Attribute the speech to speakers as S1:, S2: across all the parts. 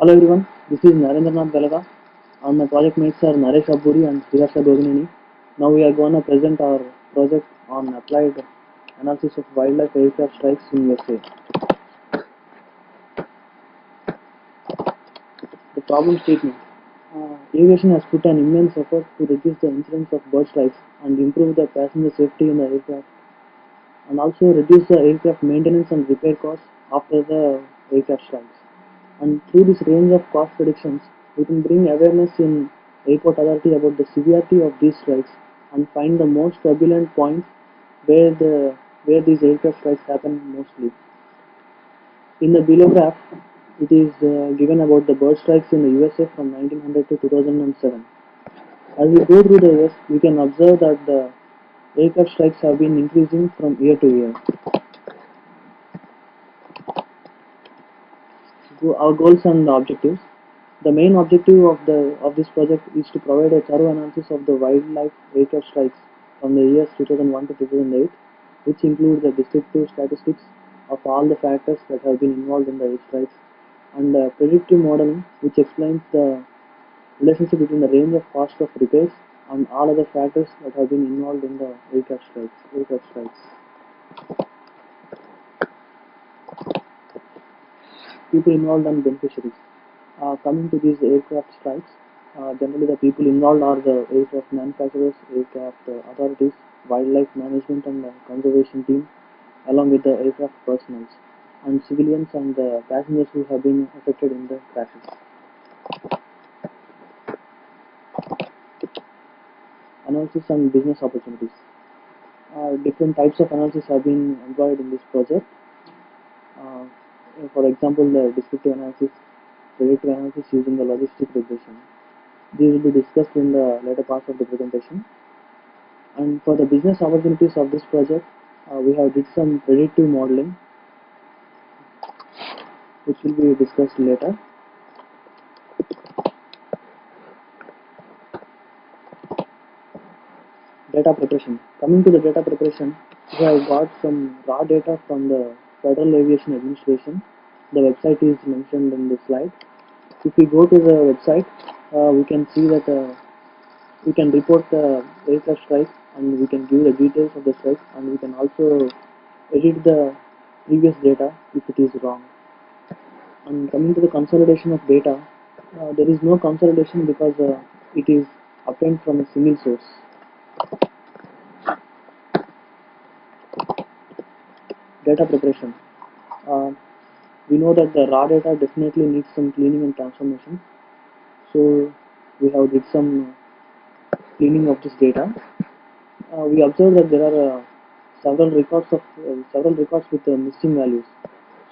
S1: Hello everyone, this is Narendranath Galaga and my project mates are Naresh Abburi and Sriharsha Gogineni. Now we are going to present our project on applied analysis of wildlife aircraft strikes in USA. The problem statement. Aviation has put an immense effort to reduce the incidence of bird strikes and improve the passenger safety in the aircraft and also reduce the aircraft maintenance and repair costs after the aircraft strikes. And through this range of cost predictions, we can bring awareness in airport authority about the severity of these strikes and find the most turbulent points where these aircraft strikes happen mostly. In the below graph, it is given about the bird strikes in the USA from 1900 to 2007. As we go through the years, we can observe that the aircraft strikes have been increasing from year to year. Our goals and objectives. The main objective of this project is to provide a thorough analysis of the wildlife aircraft strikes from the years 2001 to 2008, which include the descriptive statistics of all the factors that have been involved in the air strikes, and predictive modeling, which explains the relationship between the range of cost of repairs and all other factors that have been involved in the aircraft strikes. People involved and beneficiaries. Coming to these aircraft strikes, generally the people involved are the aircraft manufacturers, aircraft authorities, wildlife management and conservation team, along with the aircraft personnel, and civilians and passengers who have been affected in the crashes. Analysis and business opportunities. Different types of analysis have been employed in this project. Uh, for example, the descriptive analysis, predictive analysis using the logistic regression. These will be discussed in the later parts of the presentation. And for the business opportunities of this project, we have did some predictive modeling, which will be discussed later. Data preparation. Coming to the data preparation, we have got some raw data from the Federal Aviation Administration. The website is mentioned in this slide. If we go to the website, we can see that we can report the aircraft strike and we can give the details of the strike, and we can also edit the previous data if it is wrong. And coming to the consolidation of data, there is no consolidation because it is obtained from a single source. Data preparation. We know that the raw data definitely needs some cleaning and transformation, so we have did some cleaning of this data. We observe that there are several records with missing values.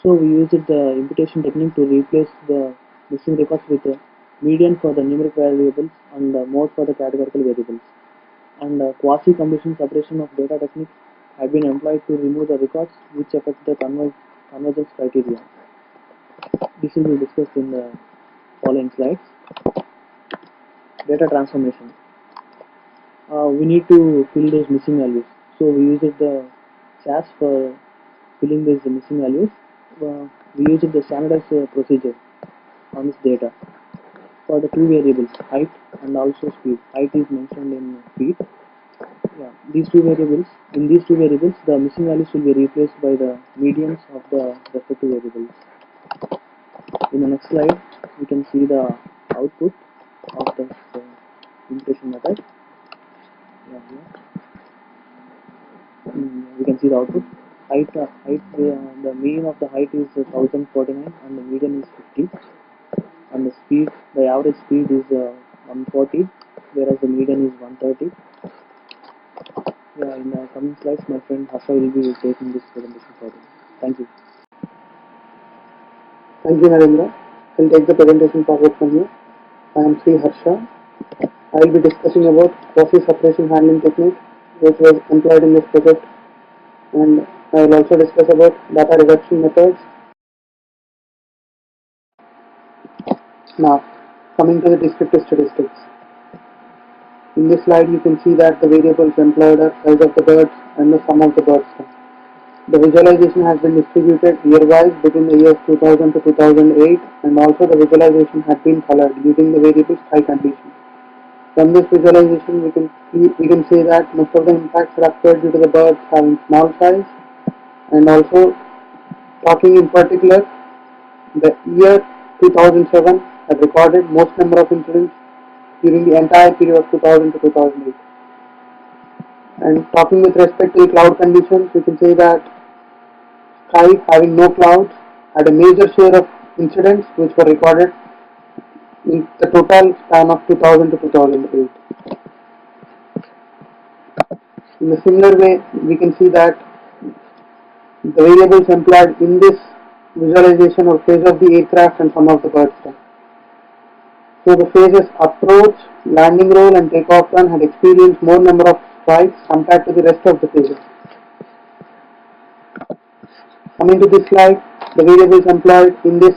S1: So we used the imputation technique to replace the missing records with a median for the numeric variables and mode for the categorical variables. And quasi-completion separation of data techniques have been employed to remove the records which affect the convergence criteria. This will be discussed in the following slides. Data transformation. We need to fill those missing values. So we used the SAS for filling these missing values. We used the standardized procedure on this data for the two variables, height and also speed. Height is mentioned in feet. Yeah, these two variables. In these two variables, the missing values will be replaced by the medians of the respective variables. In the next slide, we can see the output of this imputation method. Yeah, we can see the output. The mean of the height is 1049 and the median is 50. And the speed, the average speed is 140, whereas the median is 130. Yeah, in the coming slides, my friend Harsha will be taking this presentation for you. Thank you.
S2: Thank you, Narendra. I'll take the presentation forward from here. I am Sri Harsha. I will be discussing about quasi-separation handling technique which was employed in this project, and I will also discuss about data reduction methods. Now, coming to the descriptive statistics. In this slide, you can see that the variables employed are size of the birds and the sum of the birds. The visualization has been distributed year-wise between the years 2000 to 2008, and also the visualization had been colored using the variable sky condition. From this visualization, we can say that most of the impacts are occurred due to the birds having small size, and also talking in particular, the year 2007 had recorded most number of incidents during the entire period of 2000 to 2008. And talking with respect to the cloud conditions, we can say that sky having no clouds had a major share of incidents which were recorded in the total span of 2000 to 2008. In a similar way, we can see that the variables employed in this visualization or phase of the aircraft and some of the bird stuff. So the phases approach, landing roll and takeoff run had experienced more number of strikes compared to the rest of the phases. Coming to this slide, the variables employed in this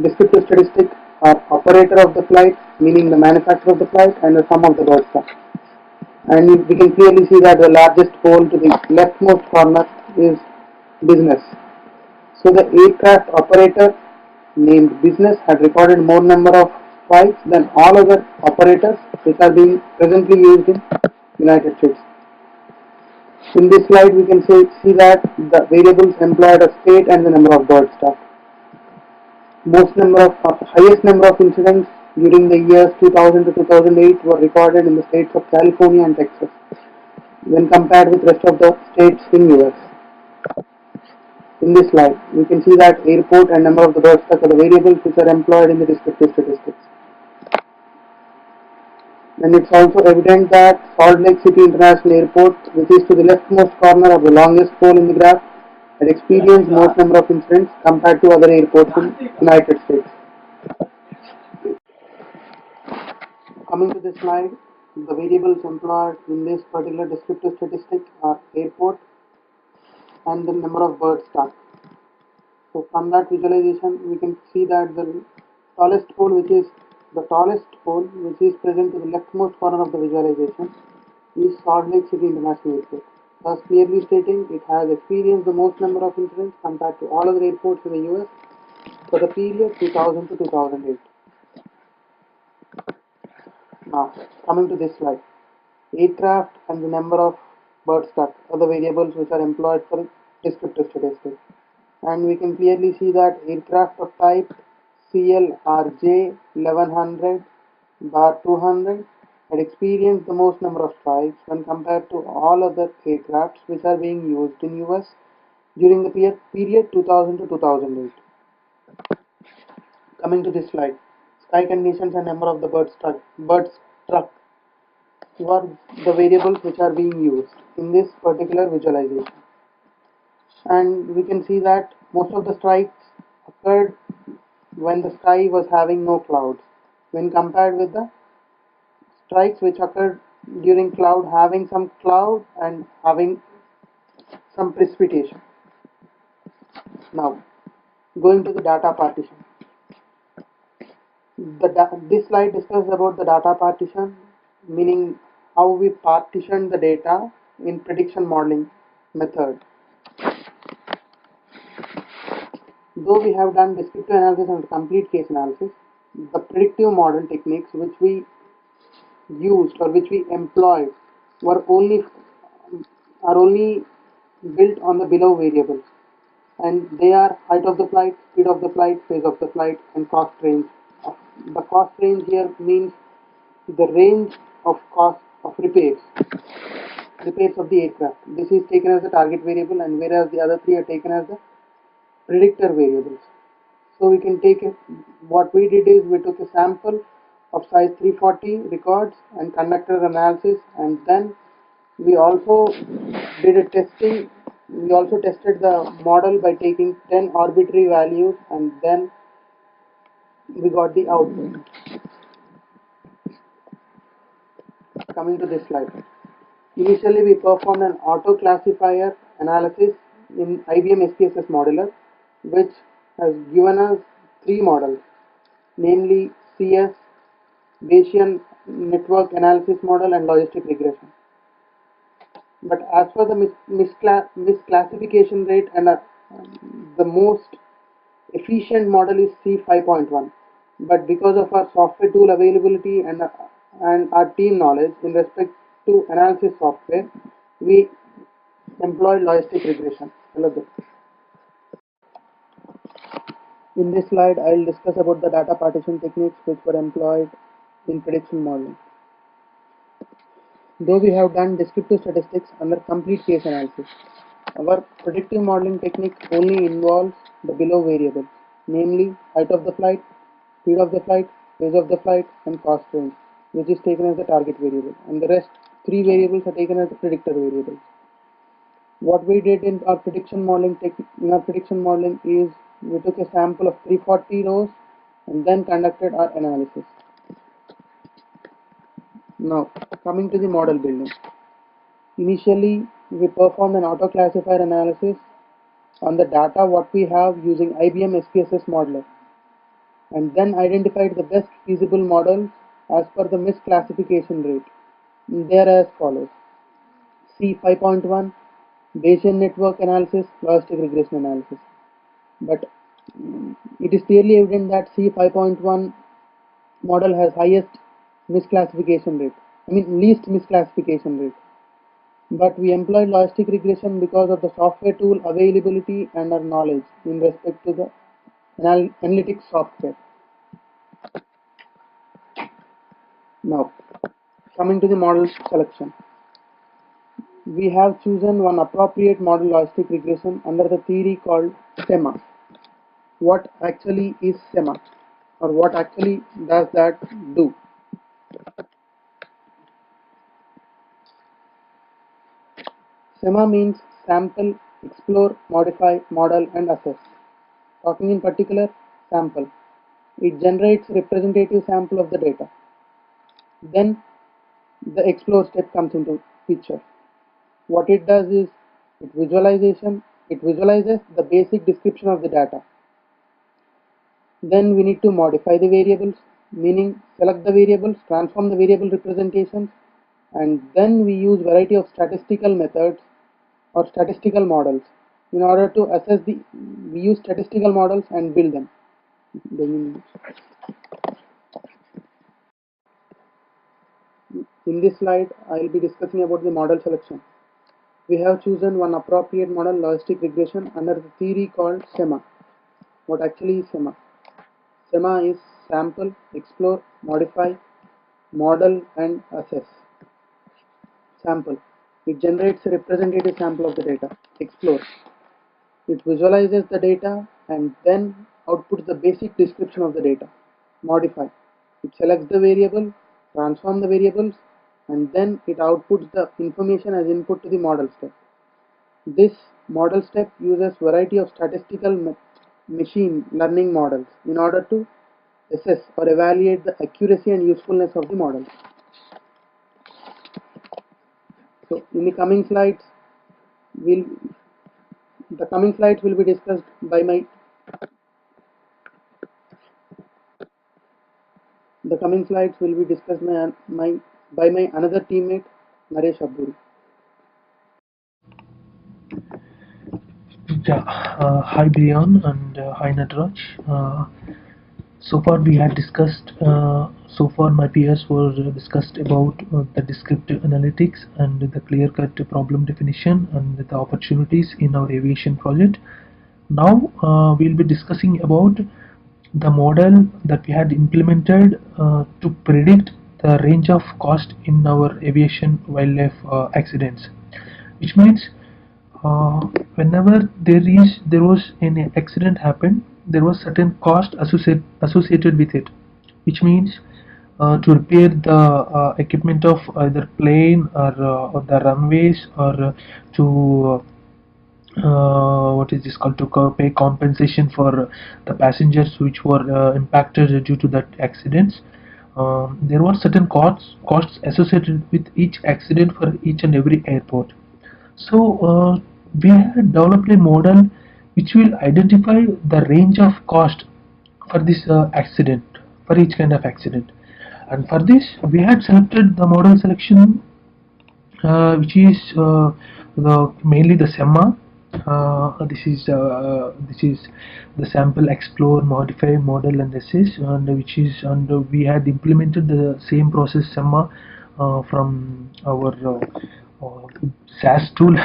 S2: descriptive statistic are operator of the flight, meaning the manufacturer of the flight, and the sum of the bird stuff. And we can clearly see that the largest pole to the leftmost corner is business. So the aircraft operator named business had recorded more number of flights than all other operators which are being presently used in United States. In this slide, we can see that the variables employed are state and the number of bird stuff. Highest number of incidents during the years 2000 to 2008 were recorded in the states of California and Texas when compared with rest of the states in US. In this slide, we can see that airport and number of the bird stuff are the variables which are employed in the descriptive statistics. And it's also evident that Salt Lake City International Airport, which is to the leftmost corner of the longest pole in the graph, had experienced most number of incidents compared to other airports in the United States. Coming to this slide, the variables employed in this particular descriptive statistic are airport and the number of birds stuck. So from that visualization, we can see that the tallest pole which is present to the leftmost corner of the visualization is Salt Lake City International Airport, thus clearly stating it has experienced the most number of incidents compared to all other airports in the US for the period 2000 to 2008. Now, coming to this slide, aircraft and the number of birds stuck are the variables which are employed for descriptive statistics. And we can clearly see that aircraft of type CLRJ 1100/200 had experienced the most number of strikes when compared to all other aircrafts which are being used in US during the period 2000 to 2008. Coming to this slide, sky conditions and number of the birds struck were the variables which are being used in this particular visualization. And we can see that most of the strikes occurred when the sky was having no clouds when compared with the strikes which occurred during cloud having some cloud and having some precipitation. Now, going to the data partition. This slide discusses about the data partition, meaning how we partition the data in prediction modeling method. Though we have done descriptive analysis and complete case analysis, the predictive model techniques which we used or which we employed are only built on the below variables, and they are height of the flight, speed of the flight, phase of the flight, and cost range. The cost range here means the range of cost of repairs of the aircraft. This is taken as the target variable, and whereas the other three are taken as the predictor variables. So we can take it, what we did is we took a sample of size 340 records and conducted analysis, and then we also did a testing. We also tested the model by taking 10 arbitrary values, and then we got the output. Coming to this slide. Initially, we performed an auto classifier analysis in IBM SPSS Modeler, which has given us three models, namely CS, Bayesian Network Analysis Model, and Logistic Regression. but as per the misclassification rate and the most efficient model is C5.1. But because of our software tool availability and our team knowledge in respect to analysis software, we employed logistic regression. In this slide, I will discuss about the data partition techniques which were employed in prediction modeling. Though we have done descriptive statistics under complete case analysis, our predictive modeling technique only involves the below variables, namely height of the flight, speed of the flight, phase of the flight, and cost range, which is taken as the target variable, and the rest three variables are taken as the predictor variables. What we did in our prediction modeling is we took a sample of 340 rows and then conducted our analysis. Now, coming to the model building. Initially, we performed an auto-classifier analysis on the data what we have using IBM SPSS modeler, and then identified the best feasible models as per the misclassification rate. They are as follows: C5.1, Bayesian network analysis, logistic regression analysis. But it is clearly evident that C5.1 model has highest misclassification rate, least misclassification rate. But we employed logistic regression because of the software tool availability and our knowledge in respect to the analytics software. Now, coming to the model selection. We have chosen one appropriate model logistic regression under the theory called SEMA. What actually is SEMA, or what actually does that do? SEMA means sample, explore, modify, model, and assess. Talking in particular, sample. It generates representative sample of the data. Then the explore step comes into picture. What it does is it visualizes the basic description of the data. Then we need to modify the variables, meaning select the variables, transform the variable representations, and then we use variety of statistical methods or statistical models in order to assess we use statistical models and build them. In this slide, I will be discussing about the model selection. We have chosen one appropriate model logistic regression under the theory called SEMA. What actually is SEMA? SEMA is sample, explore, modify, model, and assess. Sample. It generates a representative sample of the data. Explore. It visualizes the data and then outputs the basic description of the data. Modify. It selects the variable, transforms the variables, and then it outputs the information as input to the model step. This model step uses variety of statistical machine learning models in order to assess or evaluate the accuracy and usefulness of the model. So in the coming slides, will be discussed by my another teammate Naresh Abduri.
S3: Yeah, hi Brian and hi Nataraj. So far we had discussed, so far my peers were discussed about the descriptive analytics and the clear-cut problem definition and the opportunities in our aviation project. Now we'll be discussing about the model that we had implemented to predict the range of cost in our aviation wildlife accidents, which means whenever there was an accident happened, there was certain cost associated with it, which means to repair the equipment of either plane or the runways, or to what is this called, to pay compensation for the passengers which were impacted due to that accidents. There were certain costs associated with each accident for each and every airport. So we have developed a model which will identify the range of cost for this accident, for each kind of accident. And for this we had selected the model selection which is mainly the SEMMA. This is the sample, explore, modify, model, and assess, and which is, and we had implemented the same process SEMMA from our SAS tool.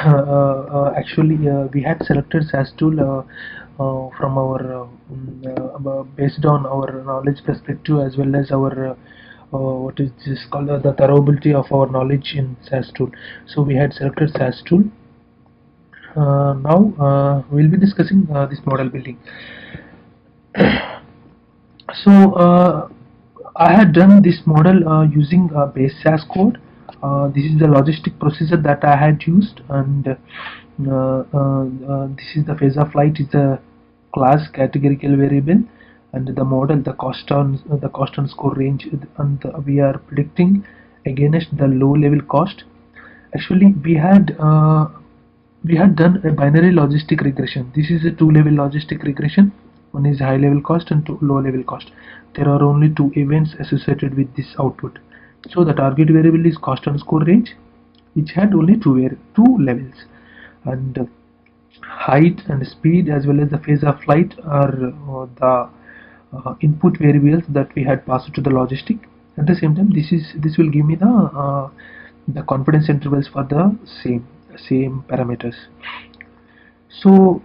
S3: Actually, we had selected SAS tool from our based on our knowledge perspective, as well as our what is this called, the thoroughability of our knowledge in SAS tool. So we had selected SAS tool. Now we'll be discussing this model building. So I had done this model using base SAS code. This is the logistic procedure that I had used, and this is the phase of flight is a class categorical variable, and the model, the cost and score range, and we are predicting against the low level cost. Actually, we had done a binary logistic regression. This is a two-level logistic regression. One is high level cost and two low level cost. There are only two events associated with this output. So the target variable is cost and score range, which had only two levels, and height and speed, as well as the phase of flight, are the input variables that we had passed to the logistic. At the same time, this will give me the confidence intervals for the same parameters. So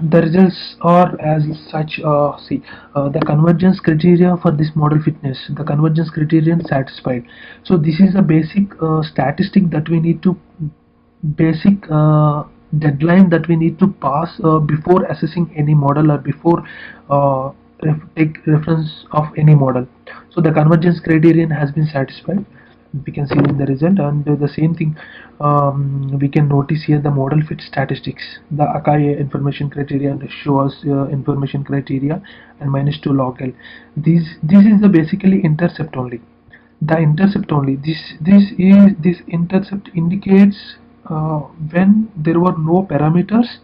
S3: the results are as such. The convergence criteria for this model fitness, the convergence criterion satisfied. So this is a basic statistic that we need to, basic deadline that we need to pass before assessing any model, or before take reference of any model. So the convergence criterion has been satisfied. We can see in the result, and the same thing we can notice here, the model fit statistics, the Akai information criteria and shows information criteria, and -2 log L. This is the basically intercept only. The intercept only. This intercept indicates when there were no parameters,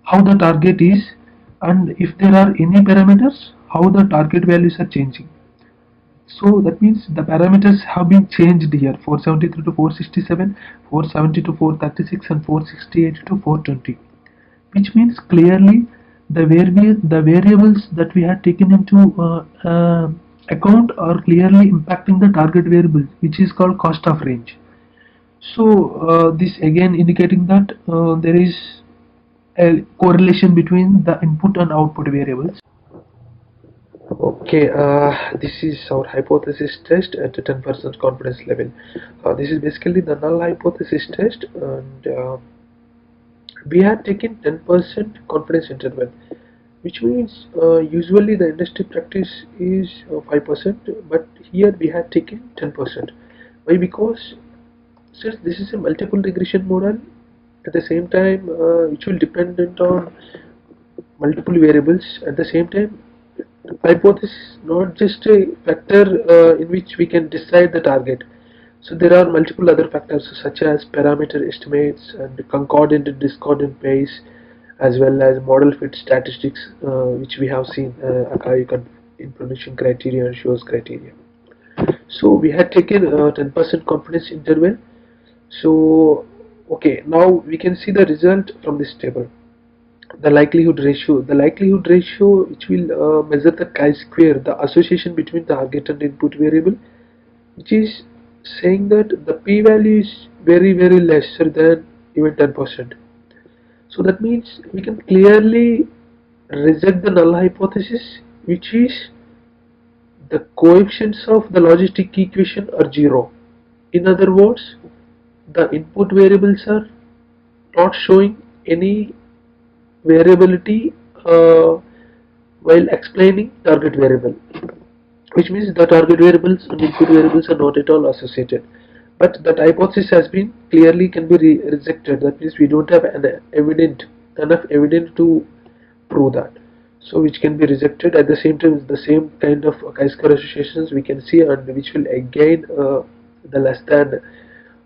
S3: how the target is, and if there are any parameters, how the target values are changing. So that means the parameters have been changed here: 473 to 467, 470 to 436, and 468 to 420, which means clearly the variables that we had taken into account are clearly impacting the target variable, which is called cost of range. So this again indicating that there is a correlation between the input and output variables. Okay, this is our hypothesis test at a 10% confidence level. This is basically the null hypothesis test, and we had taken 10% confidence interval, which means usually the industry practice is 5%, but here we had taken 10%. Why? Because since this is a multiple regression model, at the same time which will dependent on multiple variables. At the same time, hypothesis not just a factor in which we can decide the target. So there are multiple other factors such as parameter estimates and concordant and discordant pace, as well as model fit statistics, which we have seen Akai information criteria and shows criteria. So we had taken 10% confidence interval. So okay, now we can see the result from this table. The likelihood ratio which will measure the chi-square, the association between the target and input variable, which is saying that the p-value is very lesser than even 10%. So that means we can clearly reject the null hypothesis, which is the coefficients of the logistic equation are 0. In other words, the input variables are not showing any variability while explaining target variable, which means the target variables and input variables are not at all associated. But that hypothesis has been clearly can be rejected. That means we don't have enough evidence to prove that. So which can be rejected. At the same time, the same kind of chi-square associations we can see, and which will again the less than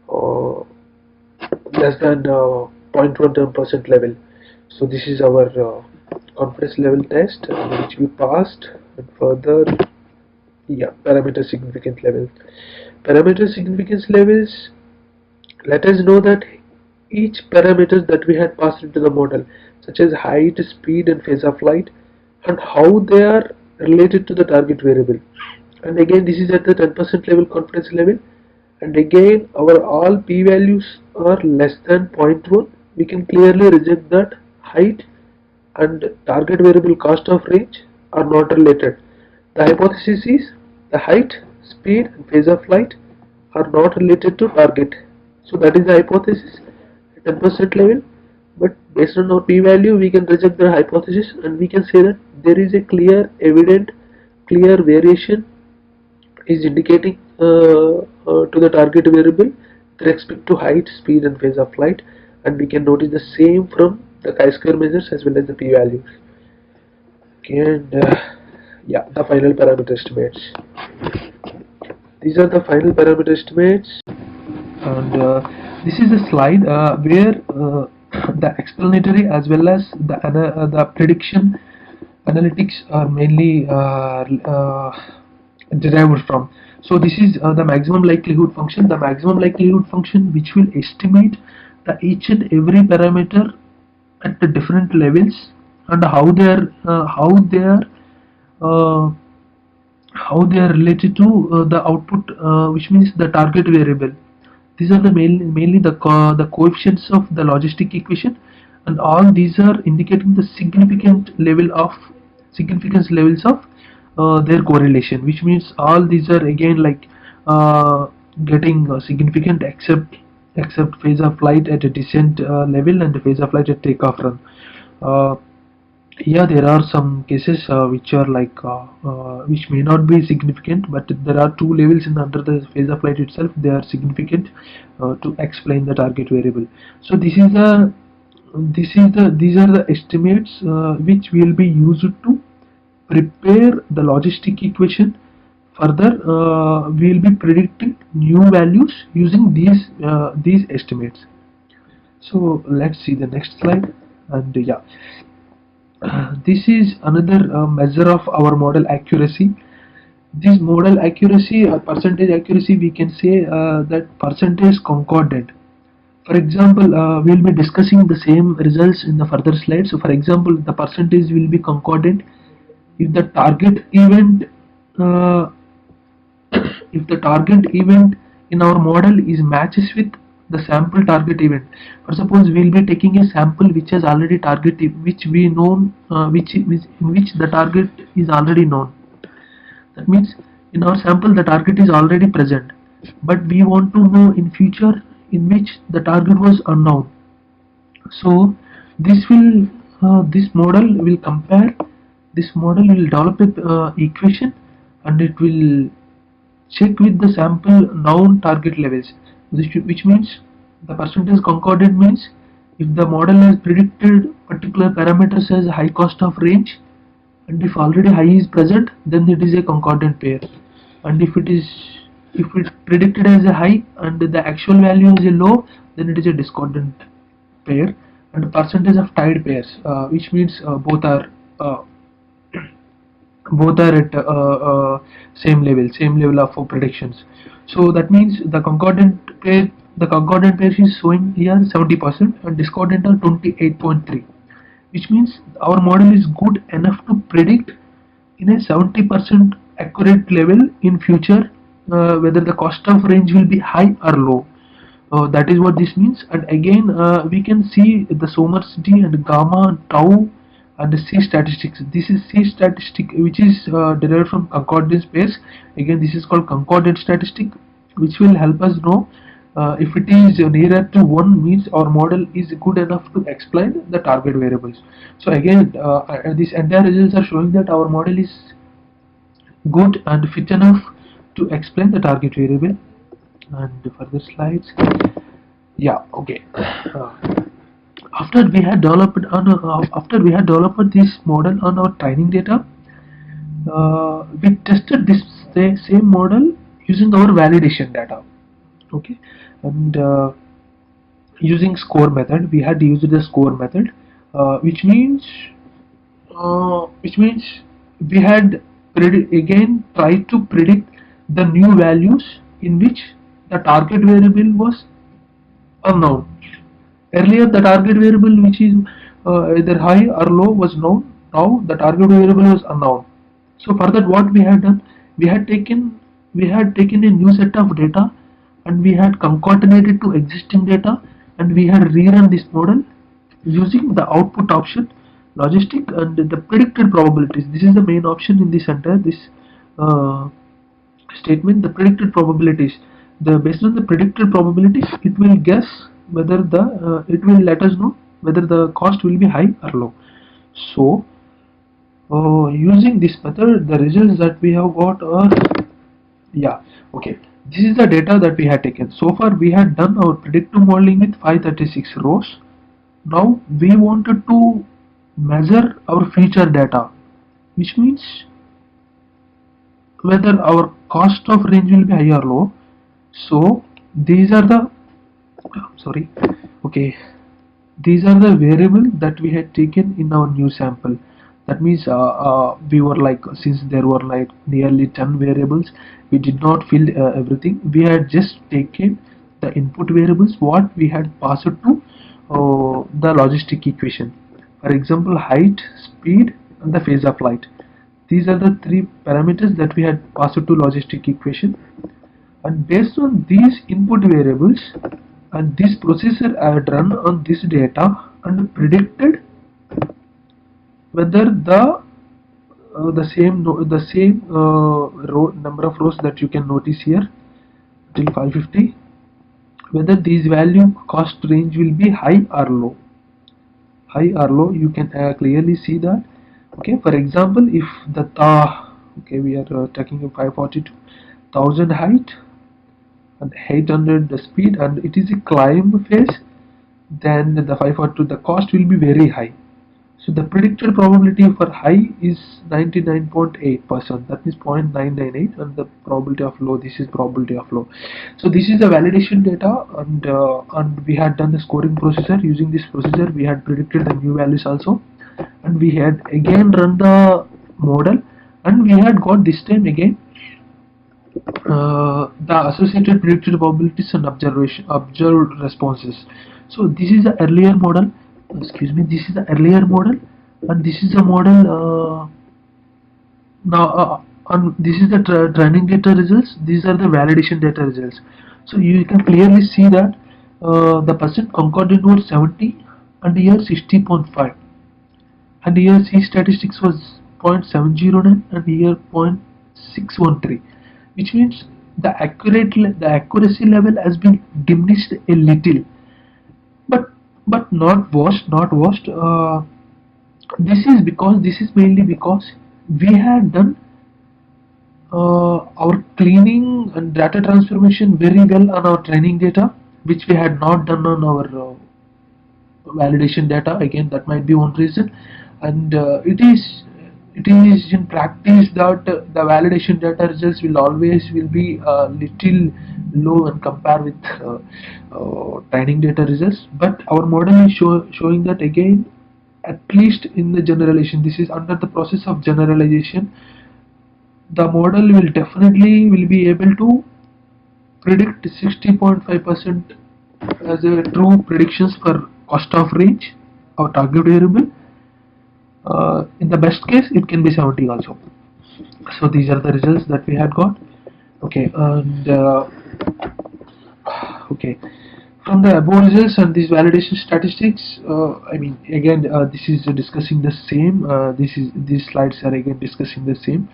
S3: 0.1% level. So this is our confidence level test, which we passed. And further, yeah, parameter significance levels. Parameter significance levels let us know that each parameters that we had passed into the model, such as height, speed and phase of light, and how they are related to the target variable. And again, this is at the 10% level confidence level, and again our all p-values are less than 0.1. We can clearly reject that height and target variable cost of range are not related. The hypothesis is the height, speed and phase of light are not related to target. So that is the hypothesis at 10% level, but based on our p-value we can reject the hypothesis and we can say that there is a clear evident clear variation is indicating to the target variable with respect to height, speed and phase of light, and we can notice the same from the chi-square measures as well as the p-values. Okay, and yeah, the final parameter estimates. These are the final parameter estimates, and this is a slide where the explanatory as well as the prediction analytics are mainly derived from. So this is the maximum likelihood function. The maximum likelihood function which will estimate the each and every parameter at the different levels and how they are uh, related to the output, which means the target variable. These are the mainly the coefficients of the logistic equation, and all these are indicating the significance levels of their correlation, which means all these are again like getting significant except phase of light at a descent level and the phase of light at takeoff run. Uh, yeah, there are some cases which are like which may not be significant, but there are two levels in under the phase of light itself. They are significant to explain the target variable. So these are the estimates which will be used to prepare the logistic equation. Further, we will be predicting new values using these estimates. So let's see the next slide, and yeah. This is another measure of our model accuracy. This model accuracy or percentage accuracy, we can say that percentage concordant. For example, we will be discussing the same results in the further slides. So for example, the percentage will be concordant if the target event uh, if the target event in our model is matches with the sample target event. For suppose we will be taking a sample which has already target, which we known, in which the target is already known. That means in our sample the target is already present, but we want to know in future in which the target was unknown. So this model will compare. This model will develop a equation, and it will check with the sample known target levels, which means the percentage concordant means if the model has predicted particular parameters as high cost of range, and if already high is present, then it is a concordant pair, and if it predicted as a high and the actual value is a low, then it is a discordant pair. And percentage of tied pairs, which means uh, both are at same level of predictions. So that means the concordant pair is showing here 70% and discordant are 28.3, which means our model is good enough to predict in a 70% accurate level in future whether the cost of range will be high or low. That is what this means. And again, we can see the Somersby and gamma, tau, and the C statistics. This is C statistic, which is derived from concordance pairs. Again, this is called concordant statistic, which will help us know if it is nearer to 1 means our model is good enough to explain the target variables. So again, these entire results are showing that our model is good and fit enough to explain the target variable. And further slides. Yeah, okay. After we had developed this model on our training data, we tested this same model using our validation data. Okay, and using score method, we had used the score method, which means we had again tried to predict the new values in which the target variable was unknown. Earlier the target variable which is either high or low was known. Now the target variable was unknown. So for that what we had done, we had taken a new set of data and we had concatenated to existing data and we had rerun this model using the output option, logistic, and the predicted probabilities. This is the main option in this entire uh, statement. The predicted probabilities, based on the predicted probabilities it will guess whether it will let us know whether the cost will be high or low. So using this method the results that we have got are, yeah, okay, this is the data that we had taken. So far we had done our predictive modeling with 536 rows. Now we wanted to measure our feature data, which means whether our cost of range will be high or low. So these are the, sorry, okay, these are the variables that we had taken in our new sample. That means we were like, since there were like nearly 10 variables, we did not fill everything. We had just taken the input variables what we had passed to the logistic equation. For example, height, speed, and the phase of light. These are the three parameters that we had passed to logistic equation, and based on these input variables and this processor had run on this data and predicted whether the same row number of rows that you can notice here till 550, whether these value cost range will be high or low. High or low, you can clearly see that. Okay, for example, if the okay, we are taking a 542,000 height and 800 the speed and it is a climb phase, then the 542 the cost will be very high. So the predicted probability for high is 99.8%, that is 0.998, and the probability of low, this is probability of low. So this is the validation data, and we had done the scoring procedure. Using this procedure we had predicted the new values also, and we had again run the model, and we had got this time again the associated predicted probabilities and observed responses. So this is the earlier model, excuse me, this is the earlier model, and this is the model and this is the training data results. These are the validation data results. So you can clearly see that the percent concordant was 70 and here 60.5, and here C statistics was 0.709 and here 0.613, which means the accuracy level has been diminished a little, but not worst. This is mainly because we had done our cleaning and data transformation very well on our training data, which we had not done on our validation data. Again, that might be one reason, and it is in practice that the validation data results will be a little low when compared with training data results. But our model is showing that again, at least in the generalization, this is under the process of generalization. The model will definitely be able to predict 60.5% as a true predictions for cost of range or target variable. In the best case it can be 70 also. So these are the results that we had got. Okay, and okay, from the above results and these validation statistics, I mean, again, this is discussing the same. These slides are again discussing the same.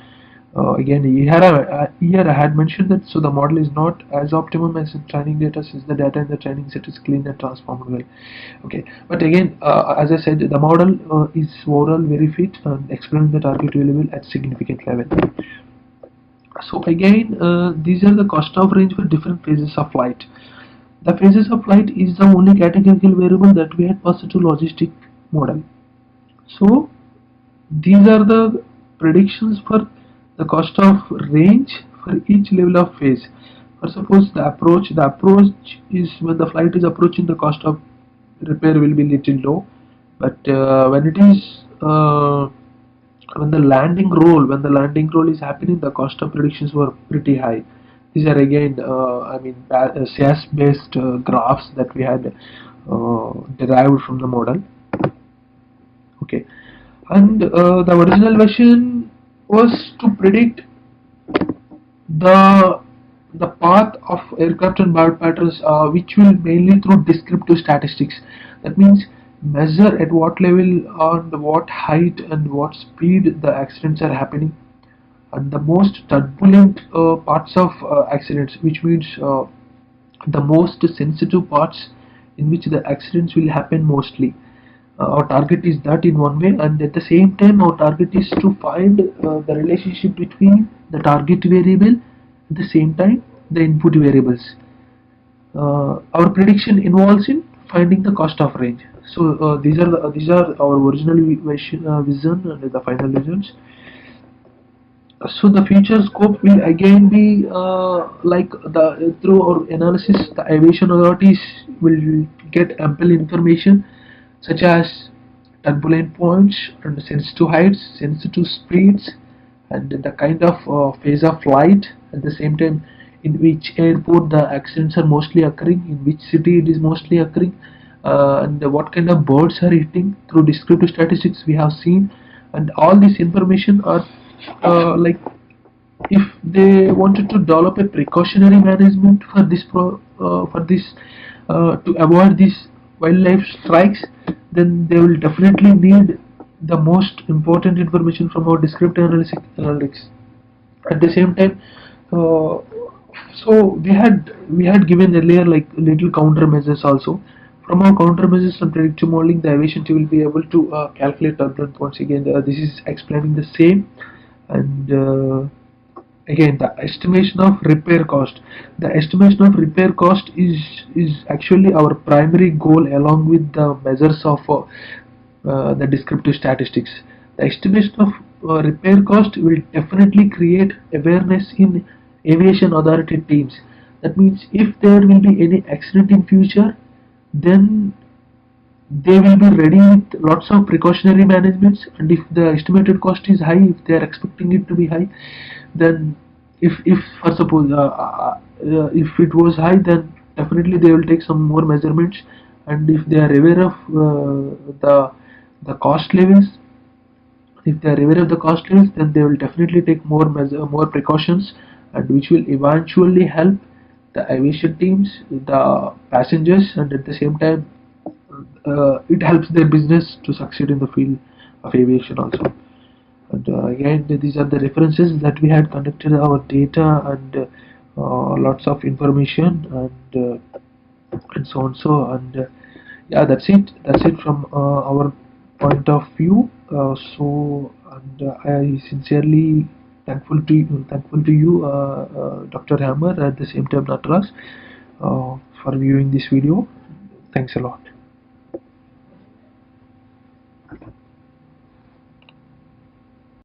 S3: Again, here I had mentioned that so the model is not as optimum as in training data, since the data in the training set is clean and transformed well. Okay, but again, as I said, the model is overall very fit and explaining the target available at significant level. So again, these are the cost of range for different phases of flight. The phases of flight is the only categorical variable that we had passed to logistic model. So these are the predictions for the cost of range for each level of phase. For suppose the approach is when the flight is approaching, the cost of repair will be little low, but when it is when the landing roll is happening, the cost of predictions were pretty high. these are again SAS based graphs that we had derived from the model. Okay, and the original version was to predict the path of aircraft and bird patterns, which will mainly through descriptive statistics. That means measure at what level, on what height and what speed the accidents are happening, and the most turbulent parts of accidents, which means the most sensitive parts in which the accidents will happen mostly. Our target is that in one way, and at the same time our target is to find the relationship between the target variable, at the same time the input variables. Our prediction involves in finding the cost of range. So these are our original vision and the final results. So the future scope will again be like the through our analysis, the aviation authorities will get ample information such as turbulent points and sensitive heights, sensitive speeds, and the kind of phase of flight, at the same time in which airport the accidents are mostly occurring, in which city it is mostly occurring, and what kind of birds are hitting. Through descriptive statistics we have seen, and all this information are like, if they wanted to develop a precautionary management for this to avoid these wildlife strikes, then they will definitely need the most important information from our descriptive analytics. At the same time, uh, so we had given earlier like little countermeasures also. From our countermeasures and predictive modeling, the aviation team will be able to calculate turbulent points. Again, this is explaining the same, and again the estimation of repair cost. The estimation of repair cost is actually our primary goal, along with the measures of the descriptive statistics. The estimation of repair cost will definitely create awareness in aviation authority teams. That means if there will be any accident in future, then they will be ready with lots of precautionary managements. And if the estimated cost is high, if they are expecting it to be high, then if for suppose if it was high, then definitely they will take some more measurements. And if they are aware of the cost levels, if they are aware of the cost levels, then they will definitely take more precautions, and which will eventually help the aviation teams, the passengers, and at the same time it helps their business to succeed in the field of aviation also. And again, these are the references that we had conducted our data, and lots of information, and so on. So, and yeah, that's it. That's it from our point of view. So, and I sincerely thankful to you, Dr. Hammer, at the same time Natras, for viewing this video. Thanks a lot.